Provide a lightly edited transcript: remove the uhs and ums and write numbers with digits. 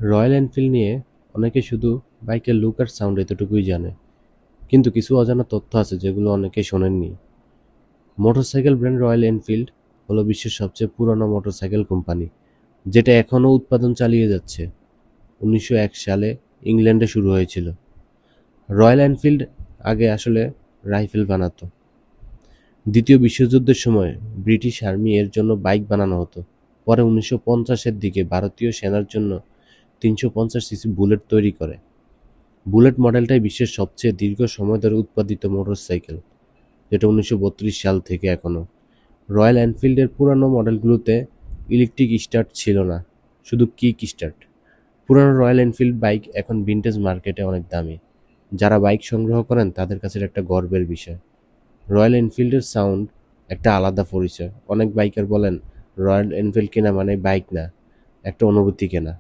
Royal Enfield নিয়ে অনেকে শুধু বাইকের লুক আর সাউন্ড এতটুকুই জানে, কিন্তু কিছু অজানা তথ্য আছে যেগুলো অনেকে শোনেননি। মোটরসাইকেল ব্র্যান্ড রয়্যাল এনফিল্ড হলো বিশ্বের সবচেয়ে পুরনো মোটরসাইকেল কোম্পানি, যেটা এখনও উৎপাদন চালিয়ে যাচ্ছে। ১৯০১ সালে ইংল্যান্ডে শুরু হয়েছিল। রয়্যাল এনফিল্ড আগে আসলে রাইফেল বানাতো। দ্বিতীয় বিশ্বযুদ্ধের সময় ব্রিটিশ আর্মি এর জন্য বাইক বানানো হতো। পরে ১৯৫০-এর দিকে ভারতীয় সেনার জন্য ৩৫০ সিসি বুলেট তৈরি করে। বুলেট মডেলটাই বিশ্বের সবচেয়ে দীর্ঘ সময় ধরে উৎপাদিত মোটরসাইকেল, যেটা ১৯৩২ সাল থেকে এখনো। রয়্যাল এনফিল্ডের পুরানো মডেলগুলোতে ইলেকট্রিক স্টার্ট ছিল না, শুধু কিক স্টার্ট। পুরানো রয়্যাল এনফিল্ড বাইক এখন ভিনটেজ মার্কেটে অনেক দামি। যারা বাইক সংগ্রহ করেন তাদের কাছে এটা একটা গর্বের বিষয়। রয়্যাল এনফিল্ডের সাউন্ড একটা আলাদা পরিচয়। অনেক বাইকার বলেন রয়্যাল এনফিল্ড কেনা মানে বাইক না, একটা অনুভূতি কেনা।